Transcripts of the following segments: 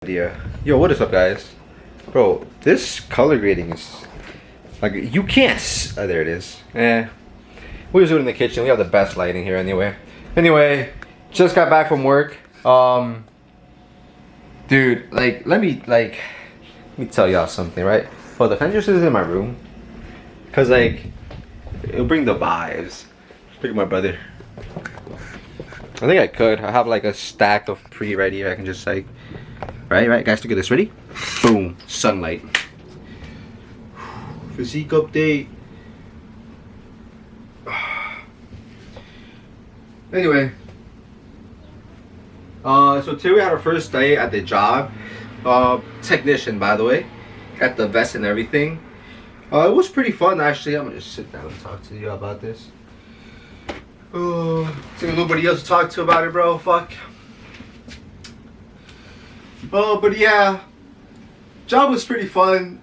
Idea. Yo, what is up, guys? Bro, this color grading is like you can't. There it is. We was doing it in the kitchen. We have the best lighting here, anyway. Anyway, just got back from work. Dude, like, let me tell y'all something, right? Hold on, can I just do this in my room? Cause like, it'll bring the vibes. Look at my brother. I think I could. I have like a stack of pre-ready. I can just like. Right, guys, look at this. Ready? Boom, sunlight. Physique update. Anyway, so today we had our first day at the job. Technician, by the way. Got the vest and everything. It was pretty fun, actually. I'm gonna just sit down and talk to you about this. There's nobody else to talk to about it, bro. Fuck. But yeah, job was pretty fun.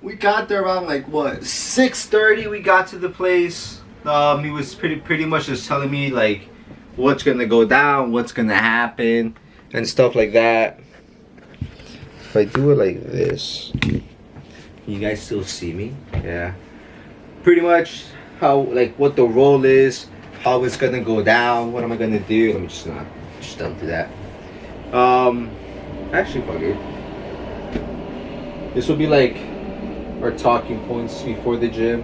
We got there around like what 6:30. We got to the place. He was pretty much just telling me like what's gonna go down, what's gonna happen, and stuff like that. If I do it like this, you guys still see me? Yeah. Pretty much how what the role is, how it's gonna go down, what am I gonna do? Let me just don't do that. Actually, fuck it. This will be like our talking points before the gym.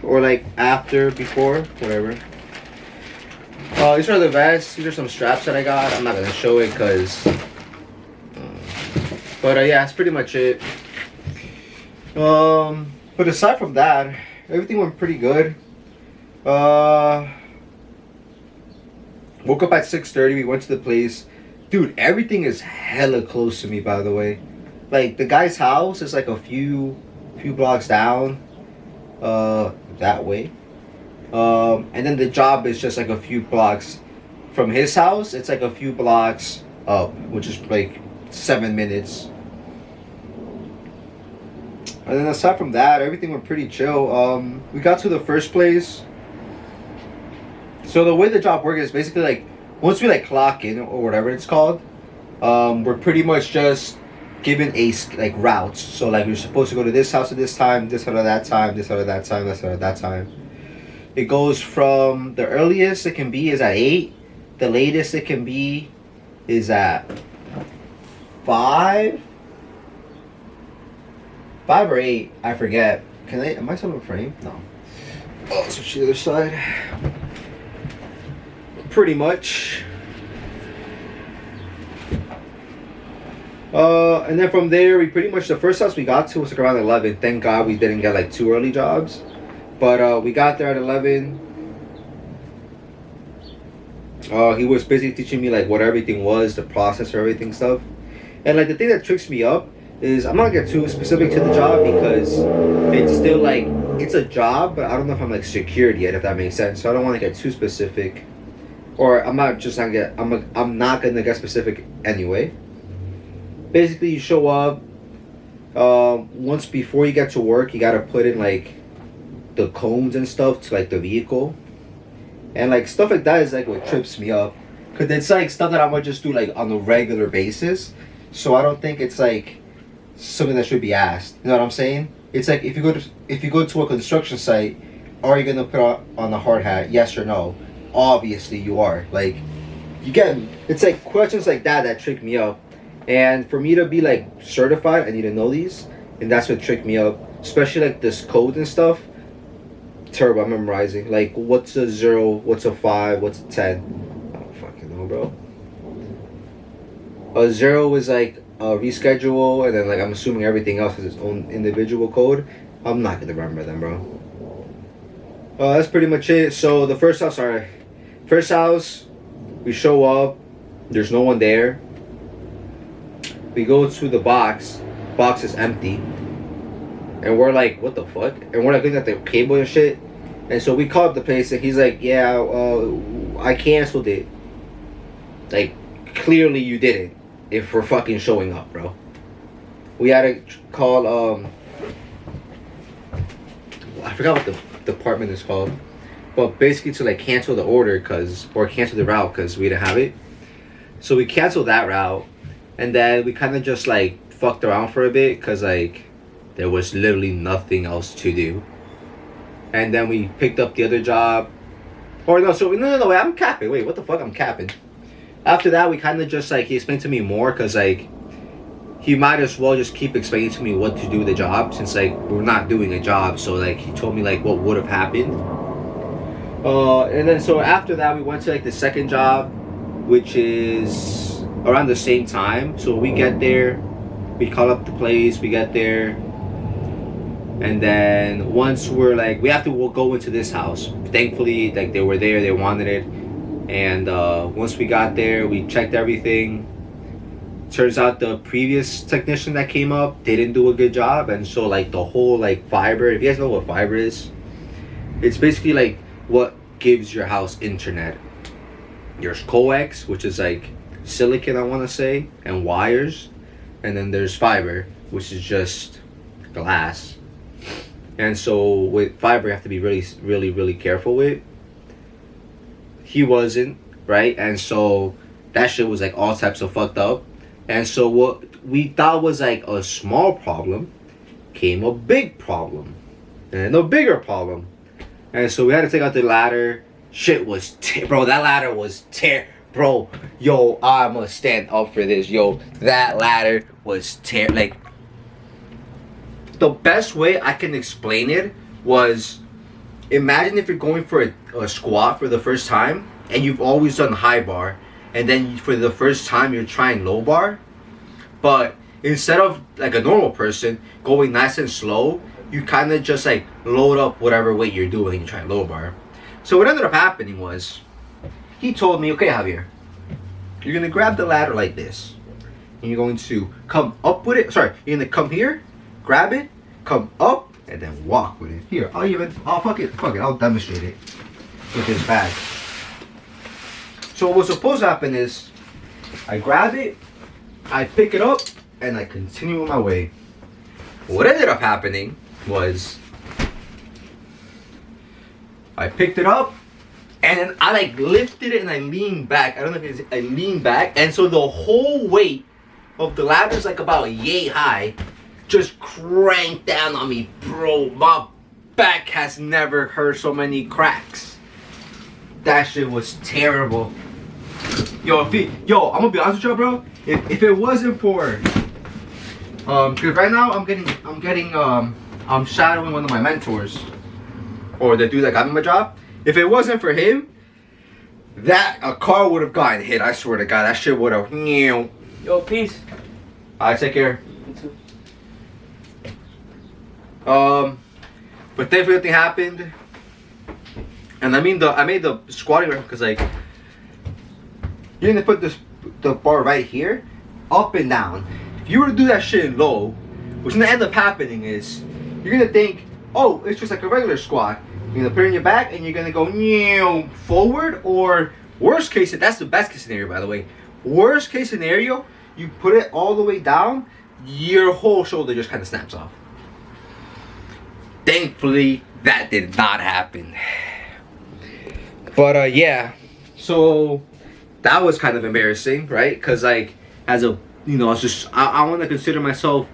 Or like after, before, whatever. These are the vests. These are some straps that I got. I'm not gonna show it because. But yeah, that's pretty much it. But aside from that, everything went pretty good. Woke up at 6:30. We went to the place. Dude, everything is hella close to me, by the way. Like, the guy's house is like a few blocks down. That way. And then the job is just like a few blocks from his house. It's like a few blocks up, which is like 7 minutes. And then aside from that, everything went pretty chill. We got to the first place. So the way the job works is basically like once we like clock in or whatever it's called, we're pretty much just given like routes. So like we're supposed to go to this house at this time, this out of that time, this out of that time, this out of that time. It goes from the earliest it can be is at 8. The latest it can be is at 5. 5 or 8, I forget. Am I still in frame? No. Oh, switch to the other side. Pretty much. And then from there, we pretty much, the first house we got to was like around 11. Thank God we didn't get like too early jobs. But we got there at 11. He was busy teaching me like what everything was, the process or everything stuff. And like the thing that tricks me up is I'm not gonna get too specific to the job because it's still like, it's a job, but I don't know if I'm like secured yet, if that makes sense. So I don't want to get too specific. Or I'm not gonna get specific anyway. Basically, you show up. Once before you get to work, you gotta put in like the combs and stuff to like the vehicle, and like stuff like that is like what trips me up, cause it's like stuff that I might just do like on a regular basis. So I don't think it's like something that should be asked. You know what I'm saying? It's like if you go to a construction site, are you gonna put on a hard hat? Yes or no? Obviously you are. Like, you get, it's like questions like that trick me up. And for me to be like certified, I need to know these, and that's what tricked me up. Especially like this code and stuff. Terrible. I'm memorizing like what's a 0, what's a 5, what's a 10. I don't fucking know, bro. A 0 is like a reschedule, and then like I'm assuming everything else has its own individual code. I'm not gonna remember them, bro. That's pretty much it. So the first house, we show up, there's no one there. We go to the box is empty, and we're like, what the fuck? And we're like looking at the cable and shit. And so we call up the place, and he's like, yeah, I canceled it. Like, clearly you didn't, if we're fucking showing up, bro. We had to call I forgot what the department is called, but basically to like cancel the order or cancel the route because we didn't have it. So we canceled that route, and then we kind of just like fucked around for a bit because like there was literally nothing else to do. And then we picked up the other job. Or no, so no, wait, I'm capping. Wait, what the fuck? I'm capping. After that, we kind of just like, he explained to me more because like he might as well just keep explaining to me what to do with the job since like we're not doing a job. So like he told me like what would have happened. And then so after that, we went to like the second job, which is around the same time. So we get there, we call up the place, we get there, and then once we're like, we have to go into this house. Thankfully, like they were there, they wanted it, and once we got there, we checked everything. Turns out the previous technician that came up didn't do a good job, and so like the whole like fiber. If you guys know what fiber is, it's basically like what gives your house internet. There's coax, which is like silicon, I want to say, and wires, and then there's fiber, which is just glass. And so with fiber, you have to be really careful with. He wasn't, right? And so that shit was like all types of fucked up. And so what we thought was like a small problem came a big problem, and a bigger problem. And so we had to take out the ladder. Shit was bro, that ladder was bro, yo, I'ma stand up for this. Yo, that ladder was like, the best way I can explain it was, imagine if you're going for a squat for the first time and you've always done high bar, and then for the first time you're trying low bar, but instead of like a normal person going nice and slow, you kind of just like load up whatever weight you're doing and you try low bar. So what ended up happening was, he told me, okay, Javier, you're gonna grab the ladder like this, and you're going to come up with it. Sorry, you're gonna come here, grab it, come up, and then walk with it. Here, fuck it, I'll demonstrate it with this bag. So what was supposed to happen is, I grab it, I pick it up, and I continue on my way. What ended up happening was, I picked it up, and then I like lifted it and I leaned back. I don't know if it's, I leaned back, and so the whole weight of the ladder is like about yay high, just cranked down on me, bro. My back has never heard so many cracks. That shit was terrible. Yo, I'm gonna be honest with you, bro. If it wasn't for, cause right now I'm shadowing one of my mentors, or the dude that got me my job. If it wasn't for him, a car would have gotten hit. I swear to God, that shit would have. Yo, peace. Alright, take care. You too. But thankfully nothing happened. And I made the squatting rack because like, you're gonna put the bar right here, up and down. If you were to do that shit in low, what's gonna end up happening is, you're gonna think, oh, it's just like a regular squat. You're gonna put it in your back and you're gonna go forward, or worst case, that's the best case scenario, by the way. Worst case scenario, you put it all the way down, your whole shoulder just kind of snaps off. Thankfully, that did not happen. But yeah, so that was kind of embarrassing, right? Because like, as a, I want to consider myself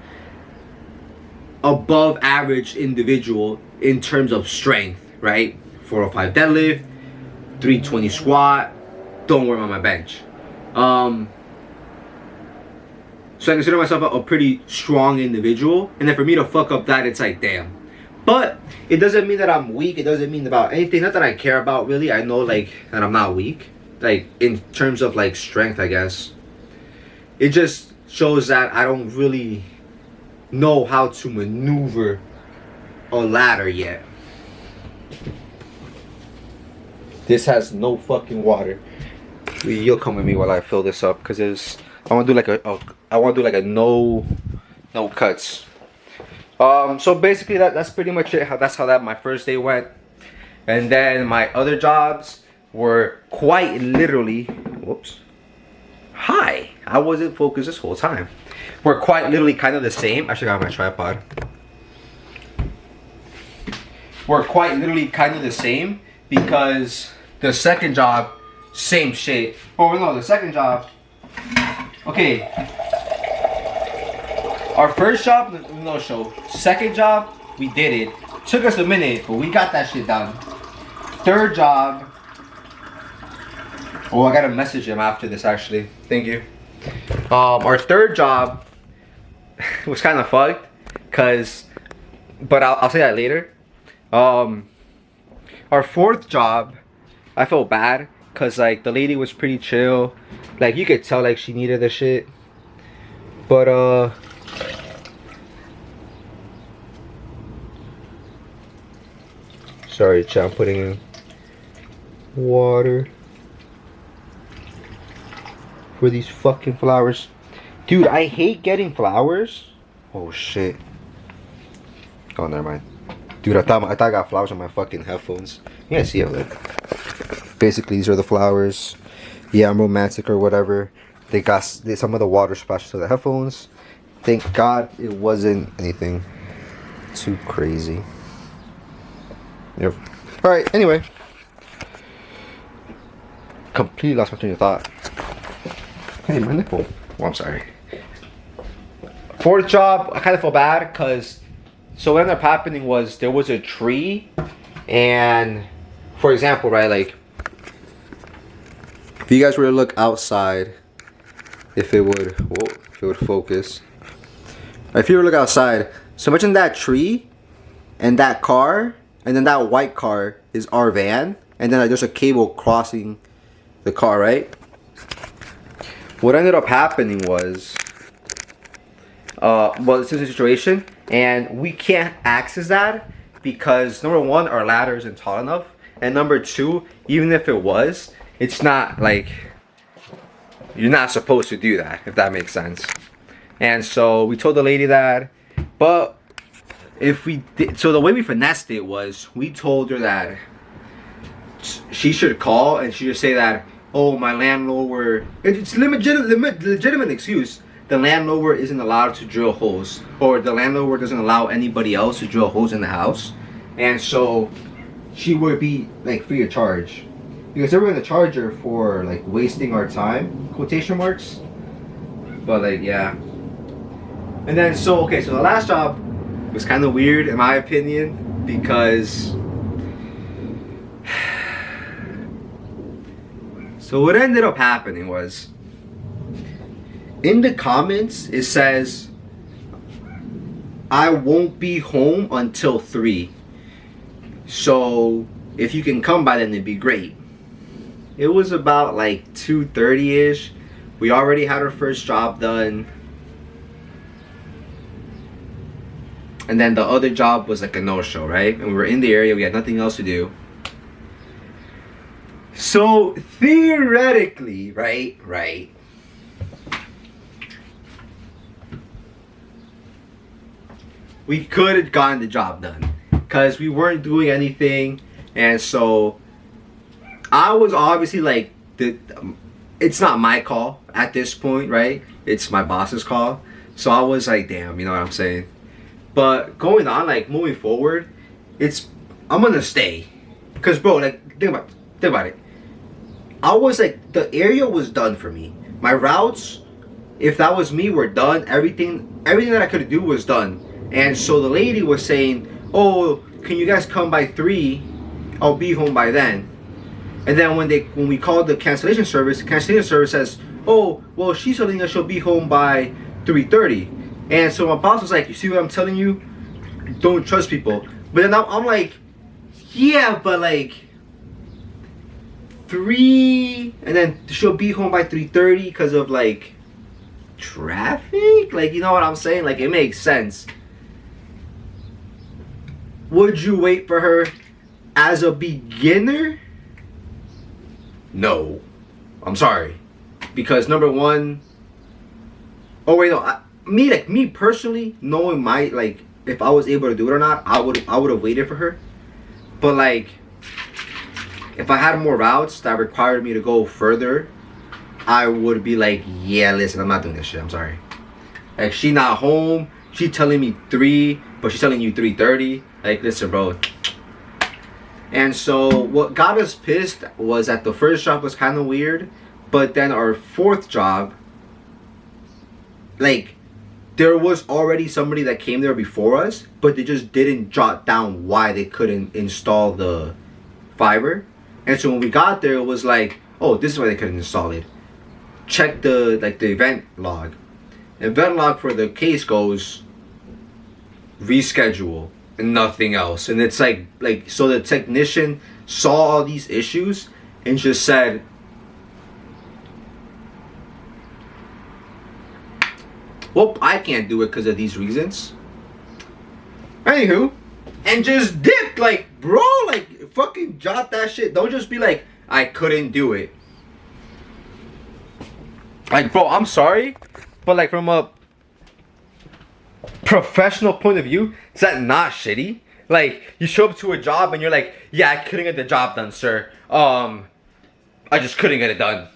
above average individual in terms of strength, right? 405 deadlift, 320 squat, don't worry about my bench. So I consider myself a pretty strong individual, and then for me to fuck up that, it's like, damn. But it doesn't mean that I'm weak. It doesn't mean about anything. Not that I care about, really. I know like that I'm not weak, like in terms of like strength, I guess. It just shows that I don't really know how to maneuver a ladder yet. This has no fucking water. You'll come with me while I fill this up, because I want to do like a no cuts. So basically that's pretty much it. That's how my first day went. And then my other jobs were quite literally, whoops. Hi, I wasn't focused this whole time. We're quite literally kind of the same. I should have my tripod. We're quite literally kind of the same, because the second job, same shit. Oh no, the second job, Okay. Our first job, no show. Second job, we did it. Took us a minute, but we got that shit done. Third job. Oh, I gotta message him after this actually. Thank you. Our third job was kind of fucked, but I'll say that later. Our fourth job, I felt bad, cause like the lady was pretty chill. Like you could tell like she needed the shit. But sorry, chat, I'm putting in water for these fucking flowers. Dude, I hate getting flowers. Oh shit. Oh, never mind. Dude, I thought I got flowers on my fucking headphones. You guys see it, look. Basically, these are the flowers. Yeah, I'm romantic or whatever. They got some of the water splashed to the headphones. Thank God it wasn't anything too crazy. Yep. Alright, anyway. Completely lost my train of thought. Hey, my nipple. Oh, I'm sorry. Fourth job, I kind of feel bad because so what ended up happening was there was a tree, and for example, right, like if you guys were to look outside, if it would focus. If you were to look outside, so imagine that tree and that car, and then that white car is our van, and then like, there's a cable crossing the car, right? What ended up happening was, well, this is a situation, and we can't access that because number one, our ladder isn't tall enough, and number two, even if it was, it's not like, you're not supposed to do that, if that makes sense. And so we told the lady that, but if we did, so the way we finessed it was, we told her that she should call and she should say that, oh, my landlord, it's legitimate excuse. The landlord isn't allowed to drill holes, or the landlord doesn't allow anybody else to drill holes in the house, and so she would be like free of charge because they were gonna charge her for like wasting our time, quotation marks. But like, yeah. And then so okay, so the last job was kind of weird in my opinion because so what ended up happening was, in the comments it says I won't be home until 3, so if you can come by then it'd be great. It was about like 2:30ish. We already had our first job done, and then the other job was like a no-show, right? And we were in the area, we had nothing else to do. So theoretically, right, we could have gotten the job done because we weren't doing anything, and so I was obviously like, it's not my call at this point, right? It's my boss's call. So I was like, damn, you know what I'm saying? But going on, like moving forward, I'm gonna stay, cause bro, like think about it. I was like, the area was done for me. My routes, if that was me, were done. Everything that I could do was done. And so the lady was saying, oh, can you guys come by 3? I'll be home by then. And then when we called the cancellation service, the cancellation service says, oh, well, she's telling us she'll be home by 3:30. And so my boss was like, you see what I'm telling you? Don't trust people. But then I'm like, yeah, but like 3, and then she'll be home by 3:30 because of like traffic. Like, you know what I'm saying? Like, it makes sense. Would you wait for her as a beginner? No, I'm sorry, because number one, oh wait, no, me personally, knowing my, like, if I was able to do it or not, I would have waited for her. But like, if I had more routes that required me to go further, I would be like, yeah, listen, I'm not doing this shit. I'm sorry. Like, she not home. She telling me 3, but she's telling you 3:30. Like, listen, bro. And so what got us pissed was that the first job was kind of weird, but then our fourth job like there was already somebody that came there before us, but they just didn't jot down why they couldn't install the fiber. And so when we got there, it was like, oh, this is why they couldn't install it. Check the event log. Event log for the case goes reschedule and nothing else. And it's like so the technician saw all these issues and just said, well, I can't do it because of these reasons. Anywho, and just dipped. Like, bro, like, fucking jot that shit. Don't just be like, I couldn't do it. Like, bro, I'm sorry, but like from a professional point of view, is that not shitty? Like, you show up to a job and you're like, yeah, I couldn't get the job done, sir. I just couldn't get it done.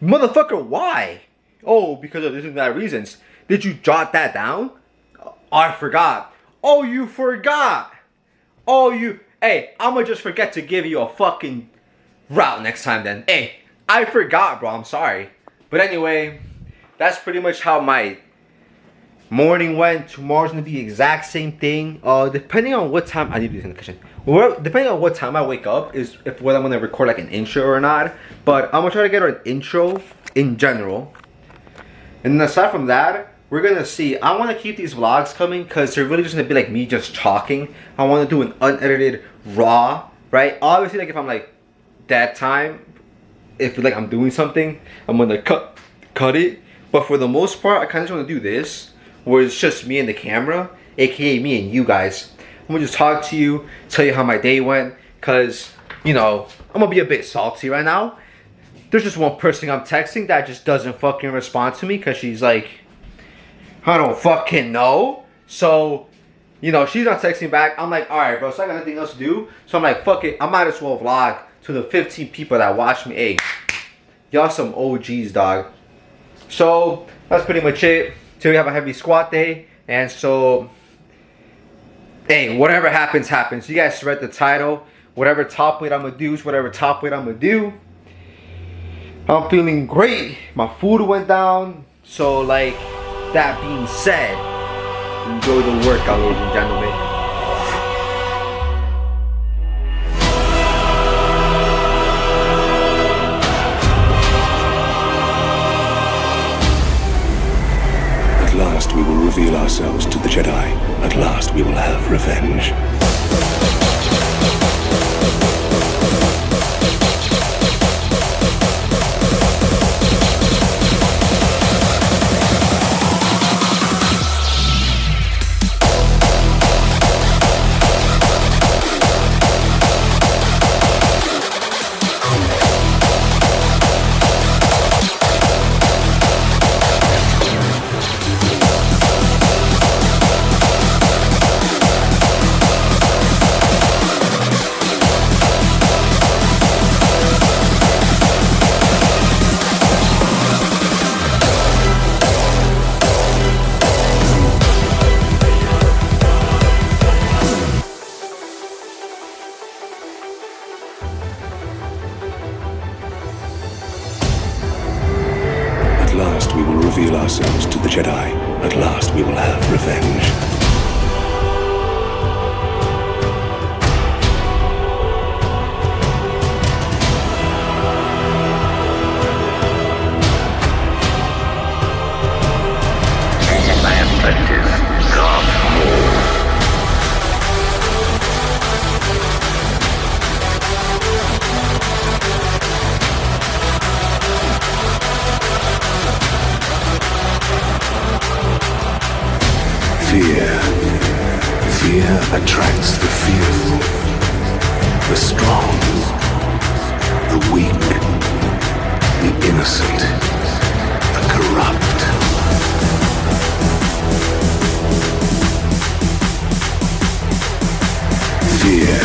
Motherfucker, why? Oh, because of this and that reasons. Did you jot that down? Oh, I forgot. Oh, you forgot. Oh, hey, I'ma just forget to give you a fucking route next time then. Hey, I forgot, bro. I'm sorry. But anyway, that's pretty much how my morning went. Tomorrow's gonna be the exact same thing. Depending on what time I need to do this in the kitchen. Depending on what time I wake up is whether I'm gonna record like an intro or not. But I'm gonna try to get an intro in general. And then aside from that, we're gonna see. I want to keep these vlogs coming because they're really just gonna be like me just talking. I want to do an unedited raw, right? Obviously, like if I'm like that time, if like I'm doing something, I'm gonna cut it. But for the most part, I kind of just want to do this, where it's just me and the camera, aka me and you guys. I'm gonna just talk to you, tell you how my day went, cause you know I'm gonna be a bit salty right now. There's just one person I'm texting that just doesn't fucking respond to me because she's like, I don't fucking know. So, you know, she's not texting back. I'm like, alright, bro, so I got nothing else to do. So I'm like, fuck it, I might as well vlog to the 15 people that watch me. Hey, y'all some OGs, dog. So, that's pretty much it. Today we have a heavy squat day. And so, hey, whatever happens, happens. You guys read the title. Whatever top weight I'm gonna do is whatever top weight I'm gonna do. I'm feeling great. My food went down. So, like, that being said, enjoy the workout, ladies and gentlemen. At last we will reveal ourselves to the Jedi. At last we will have revenge. At last we will reveal ourselves to the Jedi. At last we will have revenge. Fear attracts the fearful, the strong, the weak, the innocent, the corrupt. Fear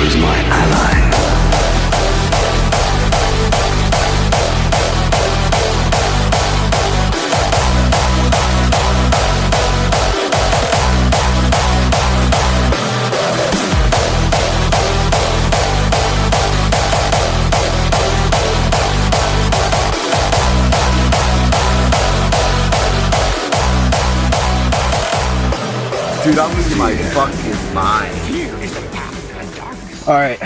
is my ally. Dude, I'm losing my fucking mind. Alright.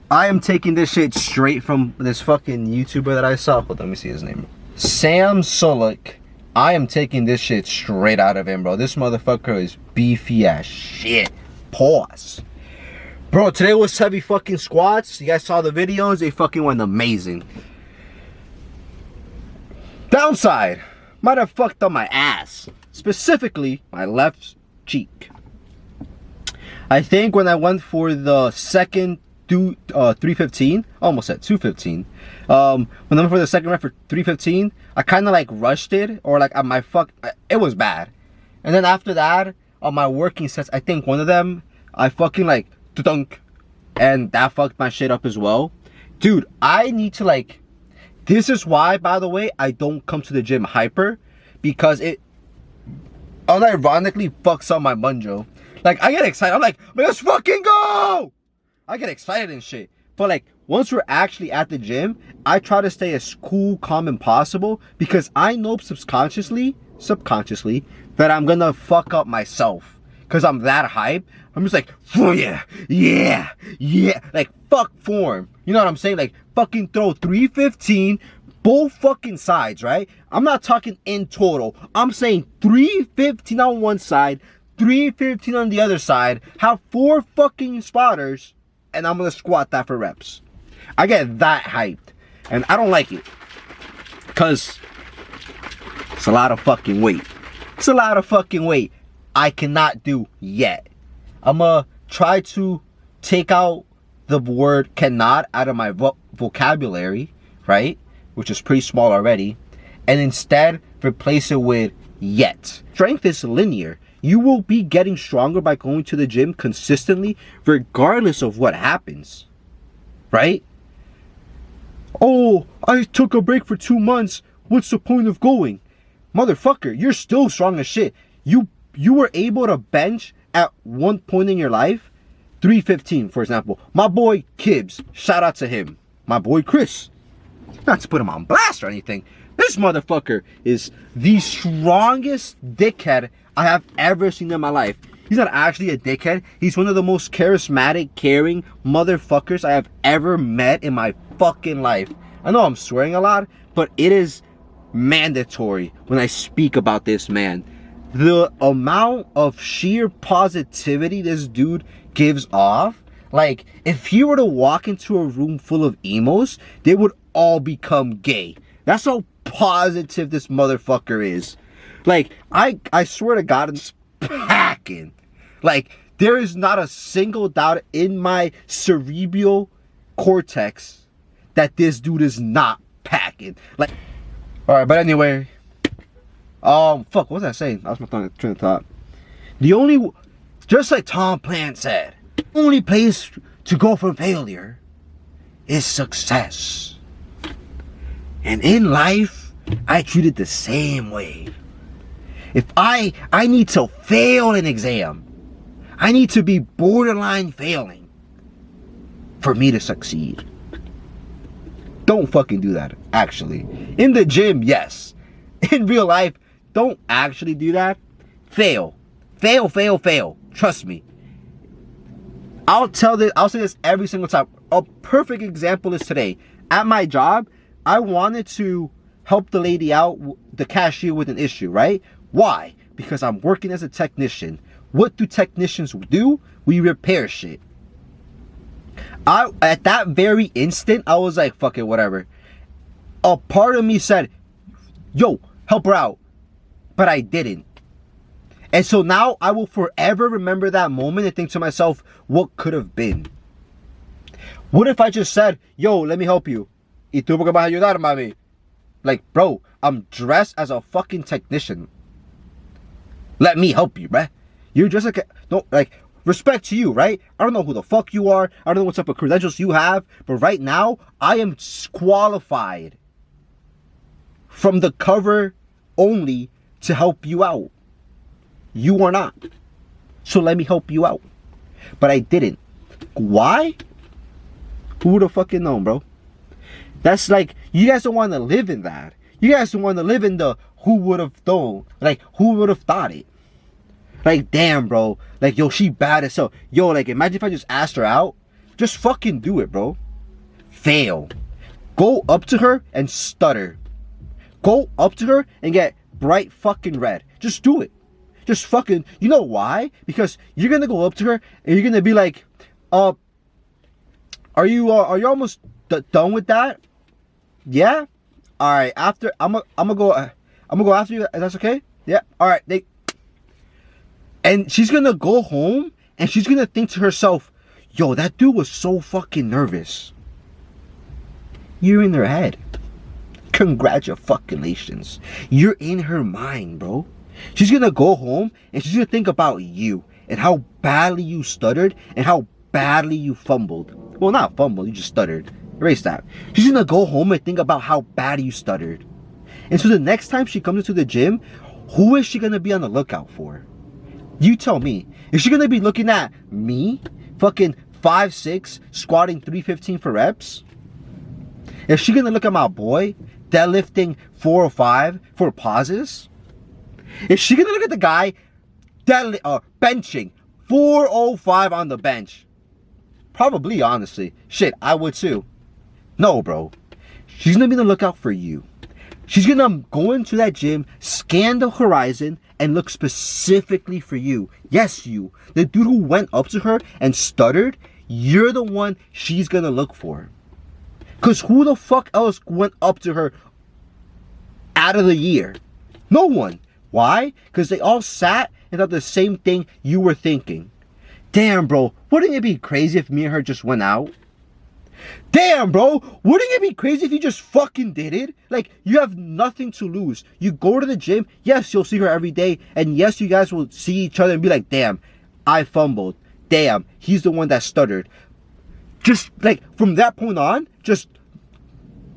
I am taking this shit straight from this fucking YouTuber that I saw. Hold on, let me see his name. Sam Sulek. I am taking this shit straight out of him, bro. This motherfucker is beefy as shit. Pause. Bro, today was heavy fucking squats. You guys saw the videos. They fucking went amazing. Downside. Might have fucked up my ass. Specifically, my left cheek. I think when I went for the second 315, almost at 215. When I went for the second rep for 315, I kind of like rushed it, or like it was bad. And then after that, on my working sets, I think one of them, I fucking like dunk, and that fucked my shit up as well. Dude, I need to like. This is why, by the way, I don't come to the gym hyper, because it unironically fucks up my munjo. Like, I get excited. I'm like, let's fucking go! I get excited and shit. But like, once we're actually at the gym, I try to stay as cool, calm, and possible, because I know subconsciously, that I'm gonna fuck up myself. Because I'm that hype. I'm just like, oh yeah. Like, fuck form. You know what I'm saying? Like, fucking throw 315, both fucking sides, right? I'm not talking in total. I'm saying 315 on one side, 315 on the other side, have 4 fucking spotters, and I'm gonna squat that for reps. I get that hyped, and I don't like it, because it's a lot of fucking weight. It's a lot of fucking weight I cannot do yet. I'm gonna try to take out the word cannot out of my vocabulary, right? Which is pretty small already, and instead replace it with yet. Strength is linear. You will be getting stronger by going to the gym consistently, regardless of what happens, right? Oh, I took a break for 2 months. What's the point of going? Motherfucker, you're still strong as shit. You were able to bench at one point in your life 315, for example. My boy Kibbs, shout out to him. My boy Chris. Not to put him on blast or anything. This motherfucker is the strongest dickhead I have ever seen in my life. He's not actually a dickhead. He's one of the most charismatic, caring motherfuckers I have ever met in my fucking life. I know I'm swearing a lot, but it is mandatory when I speak about this man. The amount of sheer positivity this dude gives off, like, if he were to walk into a room full of emos, they would all become gay. That's how positive this motherfucker is. Like, I swear to God, it's packing. Like, there is not a single doubt in my cerebral cortex that this dude is not packing. Like, alright, but anyway, fuck, what was I saying? I was my train of thought. Just like Tom Plant said, the only place to go from failure is success. And in life, I treat it the same way. If I need to fail an exam, I need to be borderline failing for me to succeed. Don't fucking do that, actually. In the gym, yes. In real life, don't actually do that. Fail. Fail. Trust me. I'll say this every single time. A perfect example is today. At my job, I wanted to help the lady out, the cashier, with an issue, right? Why? Because I'm working as a technician. What do technicians do? We repair shit. At that very instant, I was like, fuck it, whatever. A part of me said, yo, help her out. But I didn't. And so now I will forever remember that moment and think to myself, what could have been? What if I just said, yo, let me help you? ¿Y tú por qué vas a ayudar, mami? Like, bro, I'm dressed as a fucking technician. Let me help you, bruh. You're just like, no, like, respect to you, right? I don't know who the fuck you are. I don't know what type of credentials you have. But right now, I am qualified from the cover only to help you out. You are not. So let me help you out. But I didn't. Why? Who would have fucking known, bro? That's like, you guys don't want to live in that. You guys don't want to live in the who would have known. Like, who would have thought it? Like, damn, bro. Like, yo, she bad as hell. Yo, like, imagine if I just asked her out. Just fucking do it, bro. Fail. Go up to her and stutter. Go up to her and get bright fucking red. Just do it. Just fucking, you know why? Because you're gonna go up to her and you're gonna be like, are you almost done with that? Yeah? Alright, after, I'm gonna go after you, if that's okay? Yeah, alright, and she's gonna go home and she's gonna think to herself, yo, that dude was so fucking nervous. You're in her head. Congratulations. You're in her mind, bro. She's gonna go home and she's gonna think about you and how badly you stuttered and how badly you fumbled. Well, not fumbled, you just stuttered. Erase that. She's gonna go home and think about how bad you stuttered. And so the next time she comes into the gym, who is she gonna be on the lookout for? You tell me. Is she gonna be looking at me? Fucking 5'6", squatting 315 for reps? Is she gonna look at my boy, deadlifting 405 for pauses? Is she gonna look at the guy benching 405 on the bench? Probably, honestly. Shit, I would too. No, bro. She's gonna be on the lookout for you. She's gonna go into that gym, scan the horizon, and look specifically for you. Yes, you. The dude who went up to her and stuttered, you're the one she's gonna look for. Because who the fuck else went up to her out of the year? No one. Why? Because they all sat and thought the same thing you were thinking. Damn, bro. Wouldn't it be crazy if me and her just went out? Damn, bro. Wouldn't it be crazy if you just fucking did it? Like, you have nothing to lose. You go to the gym. Yes, you'll see her every day. And yes, you guys will see each other and be like, damn, I fumbled. Damn, he's the one that stuttered. Just, like, from that point on, just,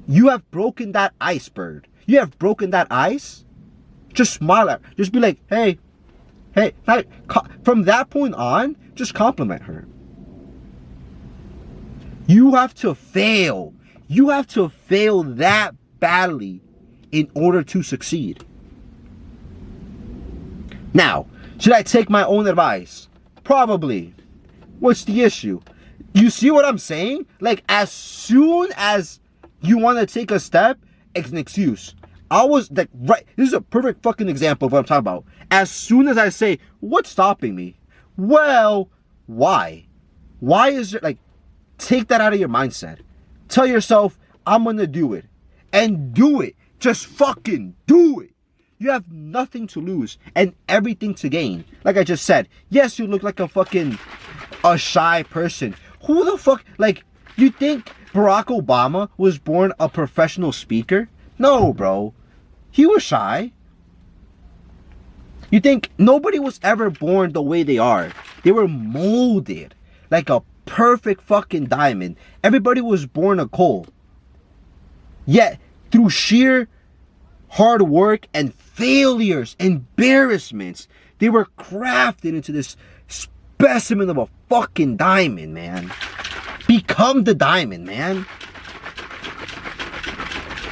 you have broken that iceberg. You have broken that ice. Just smile at her. Just be like, hey. Like, from that point on, just compliment her. You have to fail. You have to fail that badly in order to succeed. Now, should I take my own advice? Probably. What's the issue? You see what I'm saying? Like, as soon as you want to take a step, it's an excuse. I was like, right, this is a perfect fucking example of what I'm talking about. As soon as I say, what's stopping me? Well, why? Why is it, like, take that out of your mindset. Tell yourself, I'm gonna do it. And do it. Just fucking do it. You have nothing to lose and everything to gain. Like I just said, yes, you look like a shy person. Who the fuck, like, you think Barack Obama was born a professional speaker? No, bro. He was shy. You think nobody was ever born the way they are. They were molded like a perfect fucking diamond. Everybody was born a coal. Yet, through sheer hard work and failures, embarrassments, they were crafted into this specimen of a fucking diamond, man. Become the diamond, man.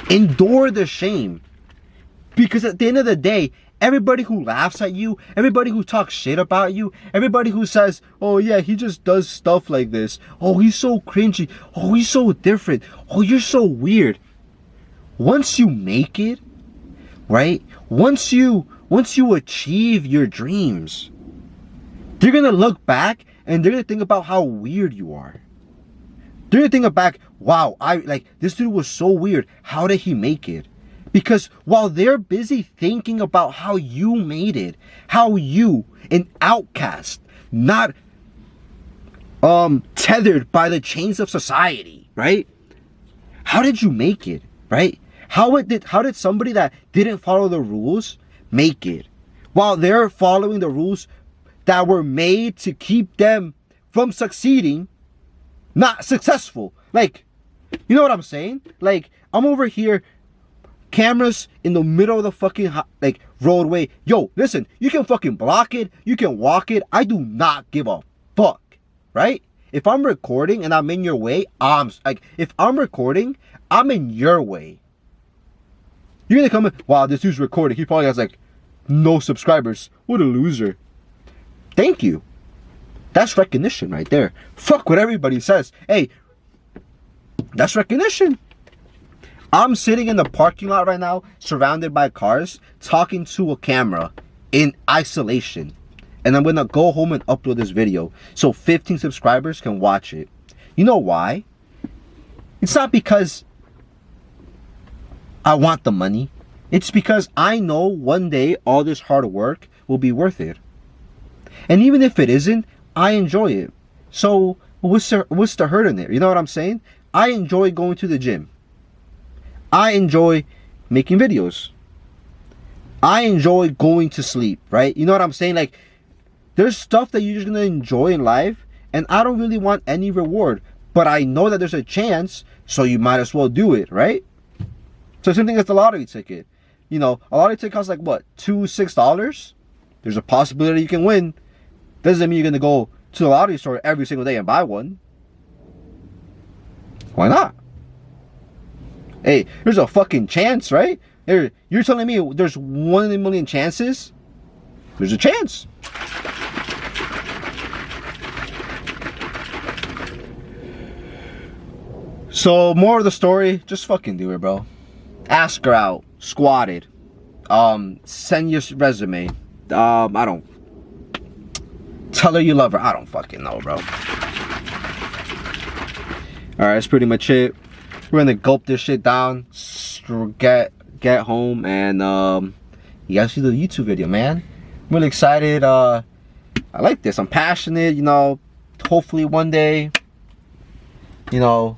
Endure the shame. Because at the end of the day, everybody who laughs at you, everybody who talks shit about you, everybody who says, oh yeah, he just does stuff like this. Oh, he's so cringy. Oh, he's so different. Oh, you're so weird. Once you make it, right? Once you achieve your dreams, they're gonna look back and they're gonna think about how weird you are. They're gonna think back, wow, this dude was so weird. How did he make it? Because while they're busy thinking about how you made it, how you, an outcast, not tethered by the chains of society, right? How did you make it, right? How did somebody that didn't follow the rules make it? While they're following the rules that were made to keep them from succeeding, not successful. Like, you know what I'm saying? Like, I'm over here, cameras in the middle of the fucking roadway. Yo, listen, you can fucking block it, you can walk it. I do not give a fuck, right? If I'm recording and I'm in your way, if I'm recording, I'm in your way. You're gonna come in, wow, this dude's recording. He probably has no subscribers. What a loser. Thank you. That's recognition right there. Fuck what everybody says. Hey, that's recognition. I'm sitting in the parking lot right now, surrounded by cars, talking to a camera in isolation. And I'm gonna go home and upload this video so 15 subscribers can watch it. You know why? It's not because I want the money. It's because I know one day all this hard work will be worth it. And even if it isn't, I enjoy it. So what's the hurt in it? You know what I'm saying? I enjoy going to the gym. I enjoy making videos. I enjoy going to sleep, right? You know what I'm saying? Like, there's stuff that you're just gonna enjoy in life, and I don't really want any reward, but I know that there's a chance, so you might as well do it, right? So same thing as the lottery ticket. You know, a lottery ticket costs like what, $6? There's a possibility you can win. Doesn't mean you're gonna go to the lottery store every single day and buy one. Why not? Hey, there's a fucking chance, right? You're telling me there's 1 in a million chances? There's a chance. So, more of the story, just fucking do it, bro. Ask her out. Squat it. Send your resume. I don't. Tell her you love her. I don't fucking know, bro. Alright, that's pretty much it. We're gonna gulp this shit down, get home, and you guys see the YouTube video, man. I'm really excited. I like this. I'm passionate, you know. Hopefully one day, you know,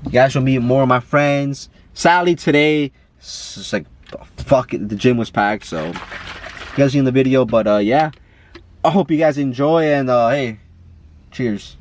you guys will meet more of my friends. Sadly today, it's just like, fuck it, the gym was packed, so you guys seen the video, but yeah. I hope you guys enjoy, and hey, cheers.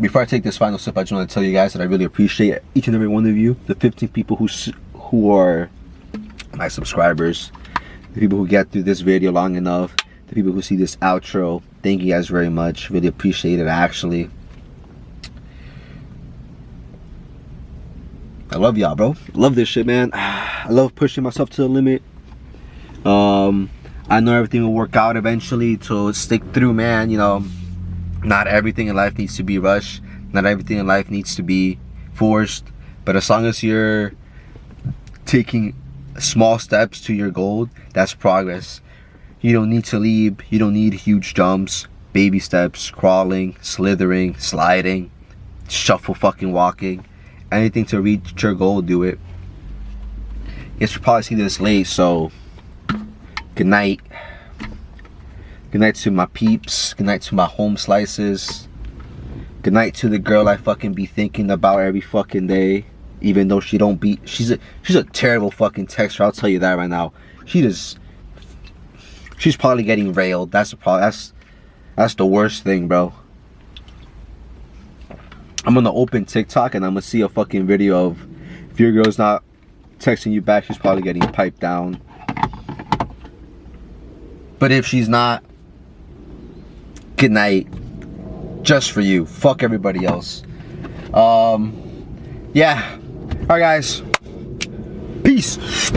Before I take this final sip, I just want to tell you guys that I really appreciate each and every one of you, the 15 people who are my subscribers, the people who get through this video long enough, the people who see this outro. Thank you guys very much. Really appreciate it, actually. I love y'all, bro. Love this shit, man. I love pushing myself to the limit. I know everything will work out eventually, so stick through, man. You know, not everything in life needs to be rushed. Not everything in life needs to be forced. But as long as you're taking small steps to your goal, that's progress. You don't need to leap. You don't need huge jumps. Baby steps, crawling, slithering, sliding, shuffle fucking walking. Anything to reach your goal, do it. Guess you'll probably see this late, so good night. Good night to my peeps. Good night to my home slices. Good night to the girl I fucking be thinking about every fucking day. Even though she don't be, she's a terrible fucking texter. I'll tell you that right now. She's probably getting railed. That's the problem. That's the worst thing, bro. I'm gonna open TikTok and I'm gonna see a fucking video of, if your girl's not texting you back, she's probably getting piped down. But if she's not, good night. Just for you. Fuck everybody else. Yeah. Alright, guys. Peace.